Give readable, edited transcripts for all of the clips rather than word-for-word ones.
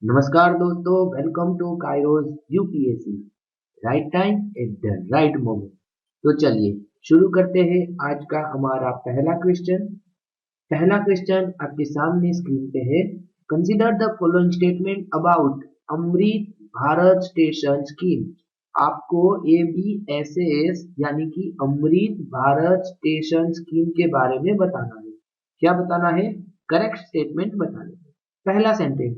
नमस्कार दोस्तों, welcome to Kairos UPSC. Right time at the right moment. तो चलिए शुरू करते हैं आज का हमारा पहला क्वेश्चन आपके सामने स्क्रीन पे है। Consider the following statement about Amrit Bharat station scheme. आपको ABSS यानी कि अमृत भारत स्टेशन स्कीम के बारे में बताना है। क्या बताना है? करेक्ट स्टेटमेंट बताना है। पहला sentence,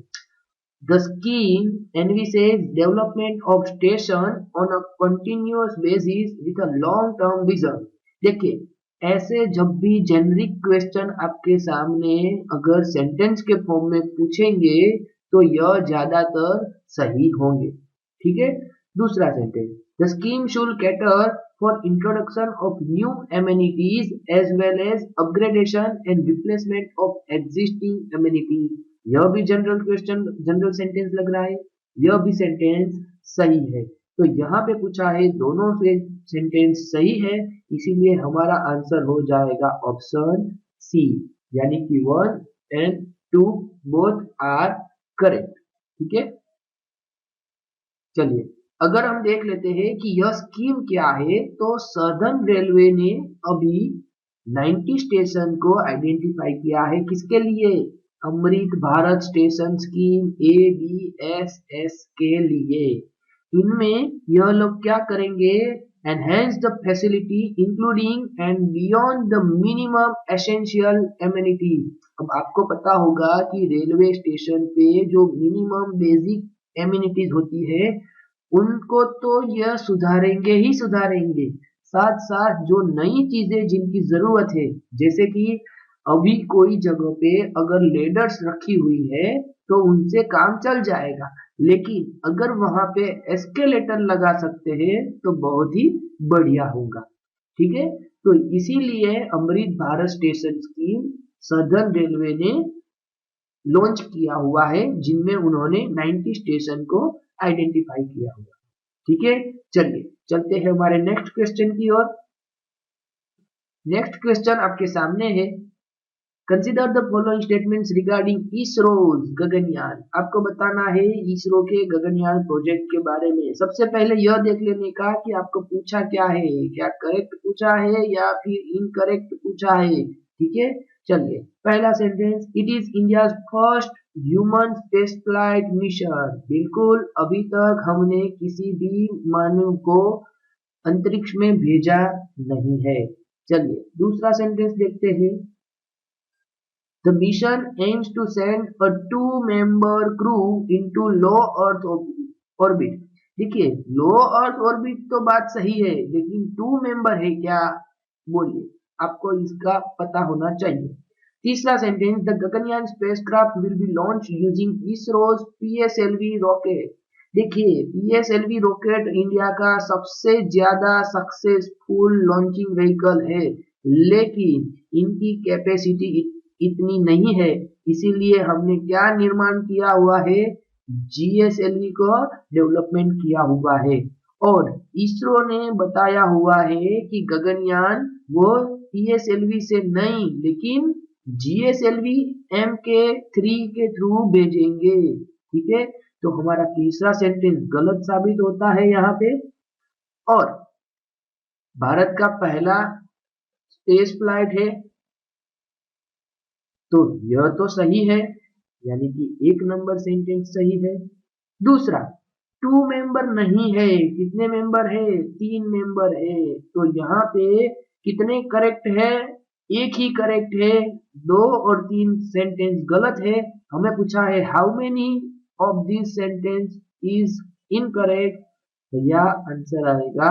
the scheme envisages development of station on a continuous basis with a long-term vision। देखिए, ऐसे जब भी जेनरिक क्वेश्चन आपके सामने अगर सेंटेंस के फॉर्म में पूछेंगे तो यह ज्यादातर सही होंगे। ठीक है। दूसरा sentence, the scheme should cater for introduction of new amenities as well as upgradation and replacement of existing amenities. यह भी जनरल क्वेश्चन, जनरल सेंटेंस लग रहा है। यह भी सेंटेंस सही है। तो यहाँ पे पूछा है, दोनों से सेंटेंस सही है, इसीलिए हमारा आंसर हो जाएगा ऑप्शन सी, यानी कि 1 और 2 बोथ आर करेक्ट। ठीक है। चलिए, अगर हम देख लेते हैं कि यह स्कीम क्या है, तो सदर्न रेलवे ने अभी 90 स्टेशन को आइडेंटिफाई किया है। किसके लिए? अमृत भारत स्टेशन स्कीम ABSS के लिए। इनमें यह लोग क्या करेंगे? Enhance the facility including and beyond the minimum essential amenity. अब आपको पता होगा कि रेलवे स्टेशन पे जो मिनिमम बेसिक एमिनिटीज होती है उनको तो यह सुधारेंगे ही सुधारेंगे, साथ साथ जो नई चीजें जिनकी जरूरत है, जैसे कि अभी कोई जगह पे अगर लेडर्स रखी हुई है तो उनसे काम चल जाएगा, लेकिन अगर वहां पे एस्केलेटर लगा सकते हैं तो बहुत ही बढ़िया होगा। ठीक है। तो इसीलिए Amrit Bharat station scheme southern railway ने लॉन्च किया हुआ है, जिनमें उन्होंने 90 स्टेशन को आइडेंटिफाई किया हुआ। ठीक है। चलिए चलते हैं हमारे नेक्स्ट क्वेश्चन की ओर। नेक्स्ट क्वेश्चन आपके सामने है। Consider the following statements regarding ISRO's Gaganyaan. आपको बताना है इसरो के गगनयान प्रोजेक्ट के बारे में। सबसे पहले यह देख लेने का कि आपको पूछा क्या है, क्या करेक्ट पूछा है या फिर इनकरेक्ट पूछा है। ठीक है। चलिए, पहला sentence, it is India first human space flight mission. बिल्कुल, अभी तक हमने किसी भी मानव को अंतरिक्ष में भेजा नहीं है। चलिए दूसरा सेंटेंस देखते हैं। The mission aims to send a two-member crew into low Earth orbit। देखिए, लो अर्थ ऑर्बिट तो बात सही है, लेकिन 2 मेंबर है क्या? बोलिए, आपको इसका पता होना चाहिए। तीसरा sentence, the Gaganyaan spacecraft will be launch using ISRO's PSLV rocket. देखिए, PSLV रॉकेट इंडिया का सबसे ज्यादा सक्सेसफुल लॉन्चिंग व्हीकल है, लेकिन इनकी कैपेसिटी इतनी नहीं है, इसीलिए हमने क्या निर्माण किया हुआ है? GSLV को डेवलपमेंट किया हुआ है। और इसरो ने बताया हुआ है कि गगनयान वो PSLV से नहीं, लेकिन GSLV MK3 के थ्रू भेजेंगे। ठीक है। तो हमारा तीसरा सेंटेंस गलत साबित होता है यहाँ पे। और भारत का पहला स्पेस फ्लाइट है, तो यह तो सही है, यानी कि 1 नंबर सेंटेंस सही है। दूसरा, 2 मेंबर नहीं है, कितने मेंबर है? 3 मेंबर है। तो यहाँ पे कितने करेक्ट है? एक ही करेक्ट है, 2 और 3 सेंटेंस गलत है। हमें पूछा है how many of this sentence is incorrect, तो यह आंसर आएगा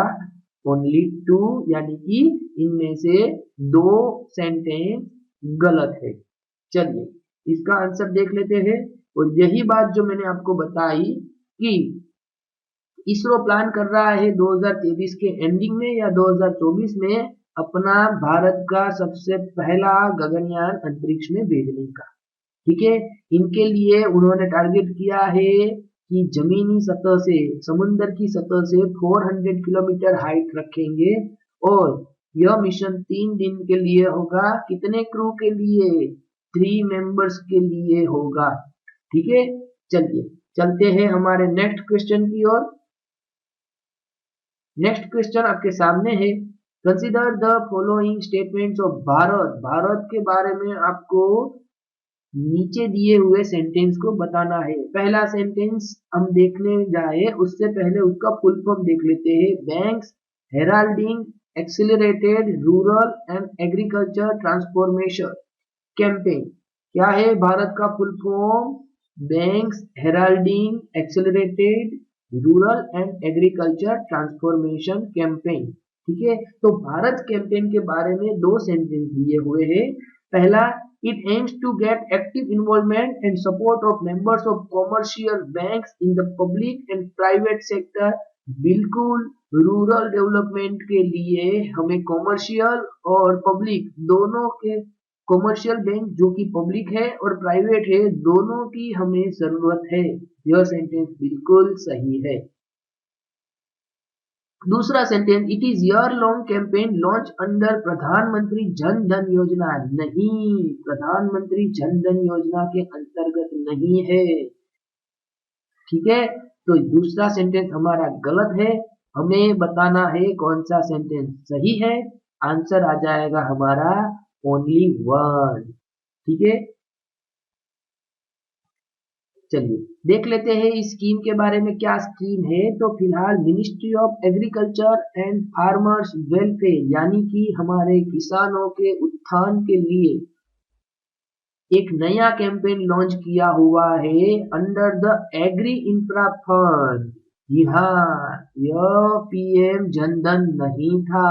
ओनली 2, यानी कि इनमें से 2 सेंटेंस गलत है। चलिए इसका आंसर देख लेते हैं। और यही बात जो मैंने आपको बताई कि इसरो प्लान कर रहा है 2023 के एंडिंग में या 2024 में अपना भारत का सबसे पहला गगनयान अंतरिक्ष में भेजने का। ठीक है। इनके लिए उन्होंने टारगेट किया है कि जमीनी सतह से, समुद्र की सतह से 400 किलोमीटर हाइट रखेंगे। और यह मिशन 3 दिन के लिए होगा। कितने क्रू के लिए? 3 मेंबर्स के लिए होगा। ठीक है। चलिए चलते हैं हमारे नेक्स्ट क्वेश्चन की ओर। नेक्स्ट क्वेश्चन आपके सामने है, consider the following statements of Bharat. Bharat के बारे में आपको नीचे दिए हुए सेंटेंस को बताना है। पहला सेंटेंस हम देखने जाए उससे पहले उसका फुल फॉर्म देख लेते हैं। Banks heralding accelerated rural and agriculture transformation campaign. क्या है भारत का full form? Banks heralding accelerated rural and agriculture transformation campaign. ठीक है, तो भारत कैंपेन के बारे में दो सेंटेंस दिए हुए हैं। पहला, it aims to get active involvement and support of members of commercial banks in the public and private sector। बिल्कुल रूरल डेवलपमेंट के लिए हमें कॉमर्शियल और पब्लिक दोनों के, कॉमर्शियल बैंक जो कि पब्लिक है और प्राइवेट है, दोनों की हमें जरूरत है। यह सेंटेंस बिल्कुल सही है। दूसरा sentence, it is year long campaign launch under प्रधानमंत्री जन धन योजना। नहीं, प्रधानमंत्री जन धन योजना के अंतर्गत नहीं है। ठीक है, तो दूसरा सेंटेंस हमारा गलत है। हमें बताना है कौन सा सेंटेंस सही है। आंसर आ जाएगा हमारा ओनली वन। ठीक है, चलिए देख लेते हैं इस स्कीम के बारे में। क्या स्कीम है? तो फिलहाल ministry of agriculture and farmers welfare यानी कि हमारे किसानों के उत्थान के लिए एक नया कैंपेन लॉन्च किया हुआ है under the agri infra fund. जी हाँ, यह पीएम जनधन नहीं था।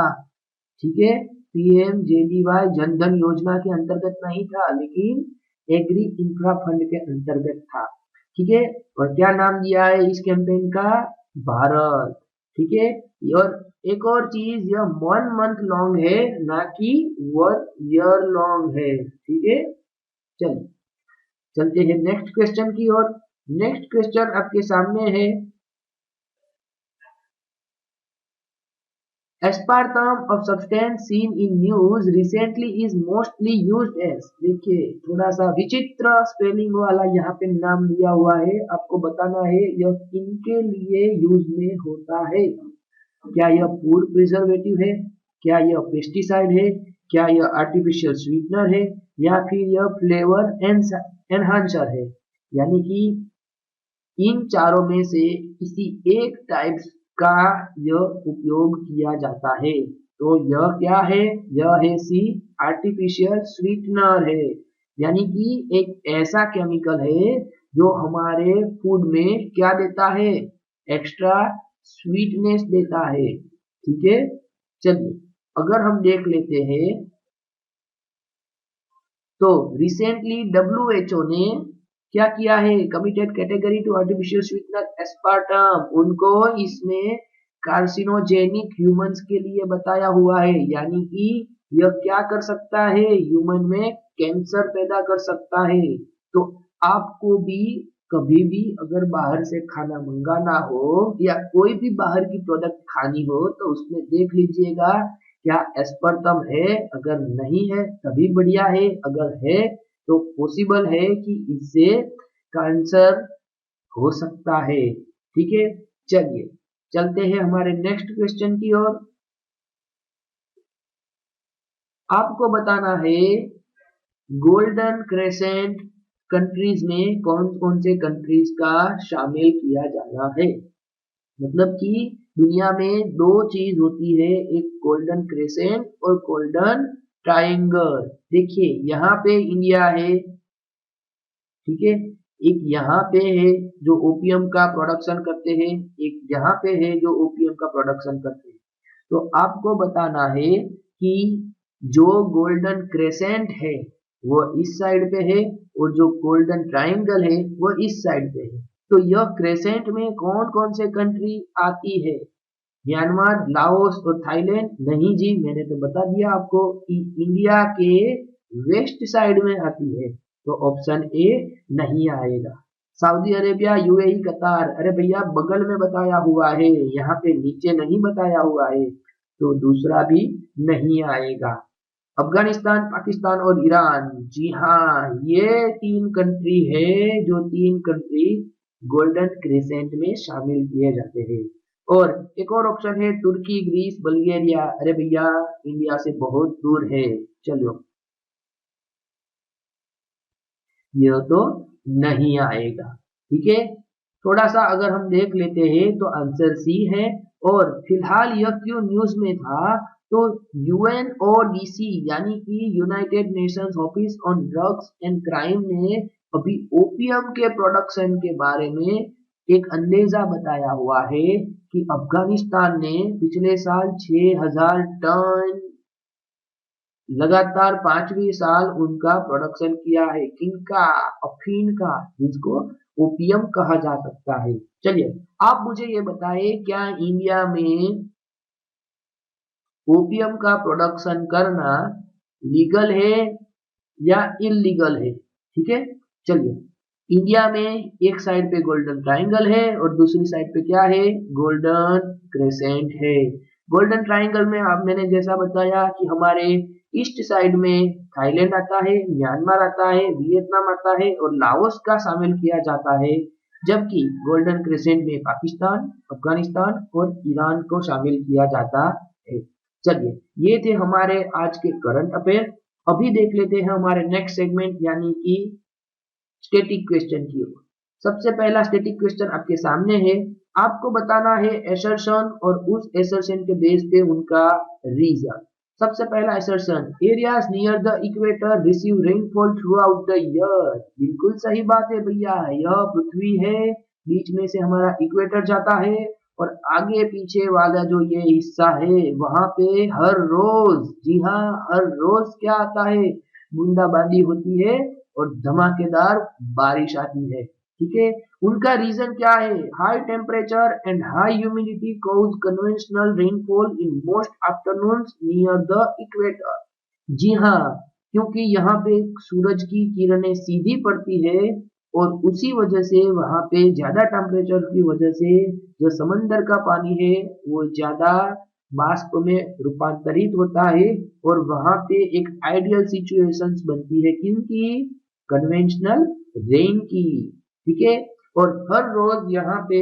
ठीक है, पीएमजेडीवाई जनधन योजना के अंतर्गत नहीं था, लेकिन एग्री इंफ्रा फंड के अंतर्गत था। ठीक है, और क्या नाम दिया है इस कैंपेन का? भारत। ठीक है, और एक और चीज, यह 1 मंथ लॉन्ग है, ना कि 1 ईयर लॉन्ग है। ठीक है, चलिए चलते हैं नेक्स्ट क्वेश्चन की ओर। नेक्स्ट क्वेश्चन आपके सामने है, aspartame of substance seen in news recently is mostly used as। देखिए थोड़ा सा विचित्र स्पेलिंग वाला यहाँ पे नाम दिया हुआ है, आपको बताना है यह किनके लिए यूज में होता है। क्या यह फूड प्रिजर्वेटिव है? क्या यह पेस्टिसाइड है? क्या यह आर्टिफिशियल स्वीटनर है? या फिर यह फ्लेवर एनहांसर है? यानी कि इन चारों में से किसी एक टाइप का यह उपयोग किया जाता है। तो यह क्या है? यह है सी, आर्टिफिशियल स्वीटनर है। यानी कि एक ऐसा केमिकल है जो हमारे फूड में क्या देता है? एक्स्ट्रा स्वीटनेस देता है। ठीक है, चलिए अगर हम देख लेते हैं तो रिसेंटली WHO ने क्या किया है? Committed category to artificial sweetener aspartame. उनको इसमें कार्सिनोजेनिक ह्यूमंस के लिए बताया हुआ है, यानी कि यह क्या कर सकता है? ह्यूमन में कैंसर पैदा कर सकता है। तो आपको भी कभी भी अगर बाहर से खाना मंगाना हो या कोई भी बाहर की प्रोडक्ट खानी हो तो उसमें देख लीजिएगा क्या एस्पार्टम है। अगर नहीं है तभी बढ़िया है, अगर है तो पॉसिबल है कि इससे कैंसर हो सकता है। ठीक है, चलिए चलते हैं हमारे नेक्स्ट क्वेश्चन की ओर। आपको बताना है गोल्डन क्रेसेंट कंट्रीज में कौन कौन से कंट्रीज का शामिल किया जाना है। मतलब कि दुनिया में दो चीज होती है, एक गोल्डन क्रेसेंट और गोल्डन ट्रायंगल। देखिए यहाँ पे इंडिया है, ठीक है, एक यहाँ पे है जो ओपियम का प्रोडक्शन करते हैं, एक यहाँ पे है जो ओपियम का प्रोडक्शन करते हैं। तो आपको बताना है कि जो गोल्डन क्रेसेंट है वो इस साइड पे है और जो गोल्डन ट्रायंगल है वो इस साइड पे है। तो यह क्रेसेंट में कौन कौन से कंट्री आती है? म्यांमार, लाओस और थाईलैंड? नहीं जी, मैंने तो बता दिया आपको कि इंडिया के वेस्ट साइड में आती है, तो ऑप्शन ए नहीं आएगा। सऊदी अरेबिया, यूएई, कतार? अरे भैया बगल में बताया हुआ है, यहाँ पे नीचे नहीं बताया हुआ है, तो दूसरा भी नहीं आएगा। अफगानिस्तान, पाकिस्तान और ईरान। जी हाँ, ये 3 कंट्री है जो 3 कंट्री गोल्डन क्रिसेंट में शामिल किए जाते हैं। और एक और ऑप्शन है तुर्की, ग्रीस, बल्गेरिया। अरे भैया, इंडिया से बहुत दूर है। चलो, यह तो नहीं आएगा। ठीक है, थोड़ा सा अगर हम देख लेते हैं तो आंसर सी है। और फिलहाल यह क्यों न्यूज में था, तो यूएनओडीसी यानी कि United Nations office on drugs and crime ने अभी ओपियम के प्रोडक्शन के बारे में एक अंदेजा बताया हुआ है कि अफगानिस्तान ने पिछले साल 6000 टन लगातार 5वीं साल उनका प्रोडक्शन किया है। किनका? अफीम का, जिसको ओपियम कहा जा सकता है। चलिए, आप मुझे ये बताइए, क्या इंडिया में ओपियम का प्रोडक्शन करना लीगल है या इलीगल है? ठीक है, चलिए, इंडिया में एक साइड पे गोल्डन ट्रायंगल है और दूसरी साइड पे क्या है? गोल्डन क्रेसेंट है। गोल्डन ट्रायंगल में आप, मैंने जैसा बताया कि हमारे ईस्ट साइड में थाईलैंड आता है, म्यांमार आता है, वियतनाम आता है और लाओस का शामिल किया जाता है। जबकि गोल्डन क्रेसेंट में पाकिस्तान, अफगानिस्तान और ईरान को शामिल किया जाता है। चलिए, ये थे हमारे आज के करंट अफेयर। अभी देख लेते हैं हमारे नेक्स्ट सेगमेंट यानी कि स्टैटिक क्वेश्चन की ओर। सबसे पहला स्टैटिक क्वेश्चन आपके सामने है। आपको बताना है एसर्शन और उस एसर्शन के बेस पे उनका रीजन। सबसे पहला assertion, areas near the equator receive rainfall through out the year. बिल्कुल सही बात है भैया, यह पृथ्वी है, बीच में से हमारा इक्वेटर जाता है और आगे पीछे वाला जो ये हिस्सा है वहां पे हर रोज, जी हाँ, हर रोज क्या आता है? बूंदाबांदी होती है और धमाकेदार बारिश आती है। ठीक है, उनका रीजन क्या है? High temperature and high humidity cause conventional rainfall in most afternoons near the equator. जी हाँ, क्योंकि यहाँ पे सूरज की किरणें सीधी पड़ती है और उसी वजह से वहां पे ज्यादा टेम्परेचर की वजह से जो समंदर का पानी है वो ज्यादा वाष्प में रूपांतरित होता है और वहां पे एक आइडियल सिचुएशंस बनती है किनकी? कन्वेंशनल रेन की। ठीक है, और हर रोज यहाँ पे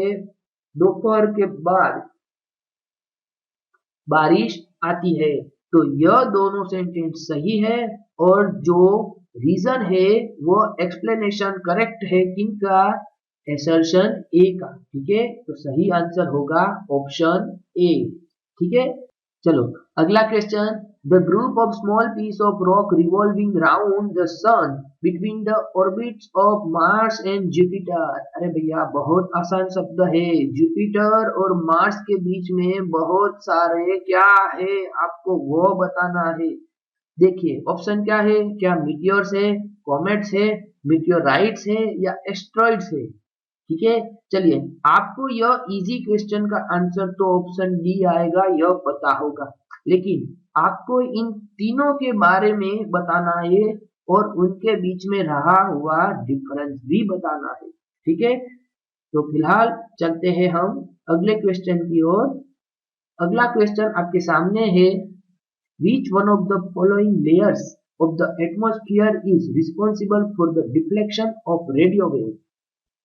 दोपहर के बाद बारिश आती है। तो यह दोनों सेंटेंस सही है और जो रीजन है वो एक्सप्लेनेशन करेक्ट है किनका? एसर्शन ए का। ठीक है, तो सही आंसर होगा ऑप्शन ए। ठीक है, चलो अगला question. The group of small piece of rock revolving round the sun between the orbits of Mars and Jupiter. अरे भैया, बहुत आसान शब्द है। जुपिटर और मार्स के बीच में बहुत सारे क्या है, आपको वो बताना है। देखिए ऑप्शन क्या है, क्या मीटियोर्स है, कॉमेट्स है, मीटियोराइट्स है या एस्ट्रॉइड्स है? ठीक है, चलिए, आपको यह इजी क्वेश्चन का आंसर तो ऑप्शन डी आएगा, यह पता होगा। लेकिन आपको इन तीनों के बारे में बताना है और उनके बीच में रहा हुआ डिफरेंस भी बताना है। ठीक है, तो फिलहाल चलते हैं हम अगले क्वेश्चन की ओर। अगला क्वेश्चन आपके सामने है। Which one of the following layers of the atmosphere is responsible for the deflection of radio waves?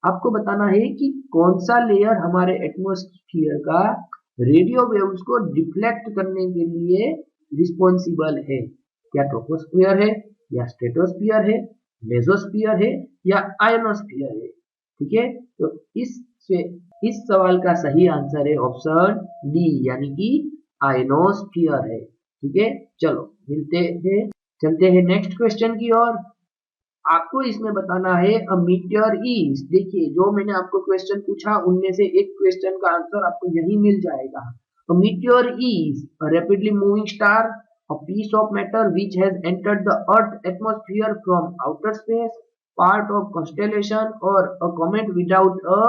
आपको बताना है कि कौन सा लेयर हमारे एटमॉस्फेयर का रेडियो वेव्स को डिफ्लेक्ट करने के लिए रिस्पॉन्सिबल है। क्या ट्रोपोस्फियर है या स्ट्रेटोस्फियर है, मेसोस्फियर है या आयोनोस्फियर है? ठीक है, तो इस सवाल का सही आंसर है ऑप्शन डी यानी कि आयोनोस्फियर है। ठीक है, चलो मिलते हैं, चलते हैं नेक्स्ट क्वेश्चन की ओर। आपको इसमें बताना है अ मीटियोर इज। देखिए, जो मैंने आपको क्वेश्चन पूछा उनमें से एक क्वेश्चन का आंसर आपको यही मिल जाएगा। A meteor is a rapidly moving star, a piece of matter which has entered the earth atmosphere from outer space, part of constellation और a comet without a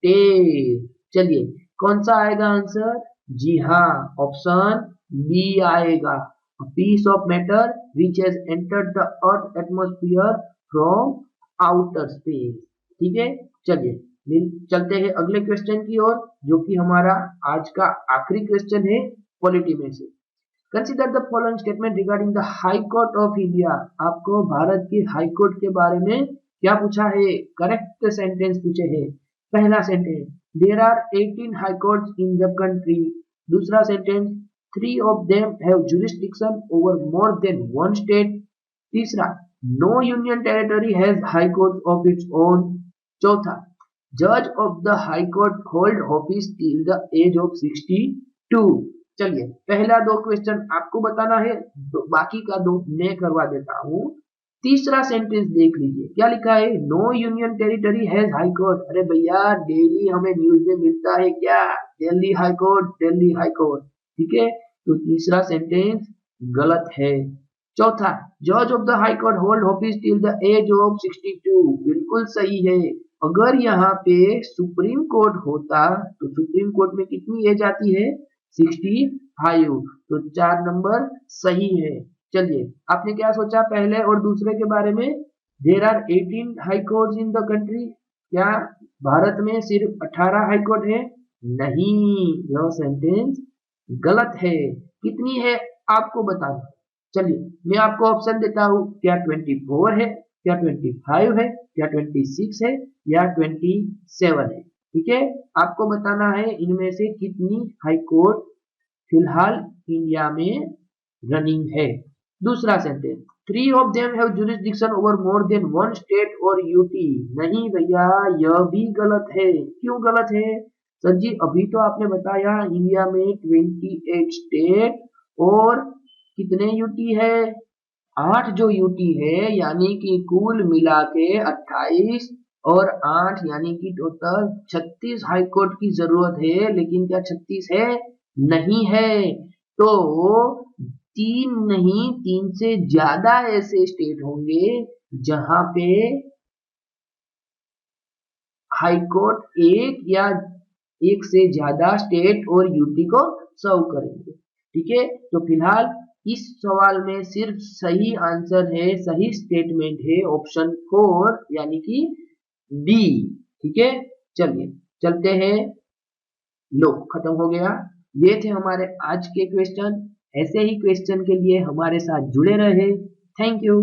tail. चलिए, कौन सा आएगा आंसर? जी हाँ, ऑप्शन बी आएगा। A piece of matter which has entered the earth atmosphere from outer space। ठीक है, चलिए चलते हैं अगले क्वेश्चन की ओर, जो कि हमारा आज का आखिरी क्वेश्चन है पॉलिटी में से। Consider the following statement regarding the high court of India. आपको भारत की हाई कोर्ट के बारे में क्या पूछा है, करेक्ट सेंटेंस पूछे हैं। पहला sentence, there are 18 high courts in the country. दूसरा sentence, 3 of them have jurisdiction over more than one state। तीसरा, no union territory has high court of its own। चौथा, judge of the high court hold office till the age of 62। चलिए, पहला दो question आपको बताना है, तो बाकी का दो मैं करवा देता हूँ। तीसरा सेंटेंस देख लीजिए, क्या लिखा है, no union territory has high court. अरे भैया, डेली हमें न्यूज में मिलता है क्या, Delhi high court, Delhi high court, ठीक है। तो तीसरा सेंटेंस गलत है। चौथा, जज of the high court hold office till the age of 62, बिल्कुल सही है। अगर यहाँ पे सुप्रीम कोर्ट होता तो सुप्रीम कोर्ट में कितनी एज आती है, 65। तो 4 नंबर सही है। चलिए, आपने क्या सोचा पहले और दूसरे के बारे में। There are 18 high courts in the country. क्या भारत में सिर्फ 18 हाई कोर्ट है? नहीं, यह सेंटेंस गलत है। कितनी है आपको बताना। चलिए, मैं आपको ऑप्शन देता हूं, क्या 24 है, क्या 25 है, क्या 26 है, या 27 है। ठीक है, आपको बताना है इनमें से कितनी हाई कोर्ट फिलहाल इंडिया में रनिंग है। दूसरा sentence, 3 of them have jurisdiction over more than one state और यूटी। नहीं भैया, यह भी गलत है। क्यों गलत है सर जी? अभी तो आपने बताया इंडिया में 28 स्टेट और कितने यूटी है, 8 जो यूटी है, यानी कि कुल मिला के 28 और 8 यानी कि टोटल 36 हाई कोर्ट की जरूरत है। लेकिन क्या 36 है? नहीं है। तो 3 नहीं, 3 से ज्यादा ऐसे स्टेट होंगे जहां पे हाई कोर्ट एक या एक से ज्यादा स्टेट और यूटी को सर्व करेंगे। ठीक है, तो फिलहाल इस सवाल में सिर्फ सही आंसर है, सही स्टेटमेंट है ऑप्शन 4 यानी कि बी। ठीक है, चलिए चलते हैं। लो, खत्म हो गया। ये थे हमारे आज के क्वेश्चन। ऐसे ही क्वेश्चन के लिए हमारे साथ जुड़े रहे। Thank you.